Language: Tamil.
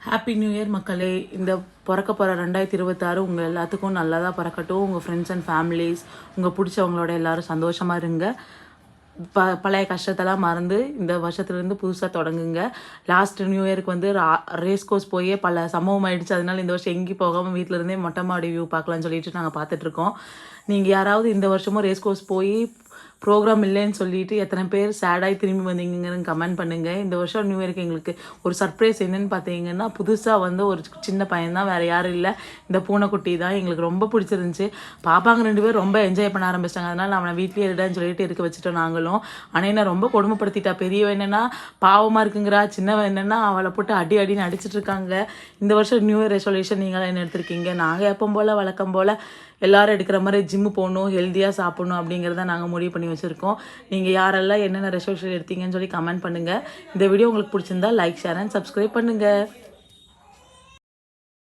ஹாப்பி நியூ இயர் மக்களே. இந்த பிறக்க போகிற 2026 உங்கள் எல்லாத்துக்கும் நல்லதாக பிறக்கட்டும். உங்கள் ஃப்ரெண்ட்ஸ் அண்ட் ஃபேமிலிஸ், உங்கள் பிடிச்சவங்களோட எல்லோரும் சந்தோஷமாக இருங்க. பழைய கஷ்டத்தெல்லாம் மறந்து இந்த வருஷத்துலேருந்து புதுசாக தொடங்குங்க. லாஸ்ட் நியூ இயருக்கு வந்து ரேஸ் கோர்ஸ் போய் பல சம்பவம் ஆகிடுச்சு. அதனால இந்த வருஷம் எங்கேயும் போகாமல் வீட்டிலேருந்தே மொட்டை மாடி வியூ பார்க்கலான்னு சொல்லிட்டு நாங்கள் பார்த்துட்ருக்கோம். நீங்கள் யாராவது இந்த வருஷமும் ரேஸ் கோர்ஸ் போய் ப்ரோக்ராம் இல்லைன்னு சொல்லிட்டு எத்தனை பேர் சேடாகி திரும்பி வந்தீங்கன்னு கமெண்ட் பண்ணுங்கள். இந்த வருஷம் நியூ இயருக்கு எங்களுக்கு ஒரு சர்ப்ரைஸ் என்னென்னு பார்த்தீங்கன்னா, புதுசாக வந்து ஒரு சின்ன பையன் தான், வேறு யாரும் இல்லை, இந்த பூனைக்குட்டி தான். எங்களுக்கு ரொம்ப பிடிச்சிருந்துச்சி. பாப்பாங்க 2 பேர் ரொம்ப என்ஜாய் பண்ண ஆரம்பிச்சிட்டாங்க. அதனால் அவனை வீட்லேயே இருடான்னு சொல்லிட்டு இருக்க வச்சுட்டோம் நாங்களும். ஆனால் என்ன ரொம்ப கொடுமைப்படுத்திட்டா. பெரியவன் என்னென்னா பாவமாக இருக்குங்கிறா, சின்னவன் என்னென்னா அவளை போட்டு அடின்னு அடிச்சிட்டு இருக்காங்க. இந்த வருஷம் நியூ இயர் ரெசல்யூஷன் நீங்களாம் என்ன எடுத்திருக்கீங்க? நாங்கள் எப்போ போல் வழக்கம் போல் எல்லோரும் எடுக்கிற மாதிரி ஜிம்மு போகணும், ஹெல்த்தியாக சாப்பிடணும் அப்படிங்கிறத நாங்கள் முடிவு பண்ணி வச்சுருக்கோம். நீங்கள் யாரெல்லாம் என்னென்ன ரெசல்யூஷன் எடுத்தீங்கன்னு சொல்லி கமெண்ட் பண்ணுங்கள். இந்த வீடியோ உங்களுக்கு பிடிச்சிருந்தா லைக், ஷேர் அண்ட் சப்ஸ்கிரைப் பண்ணுங்கள்.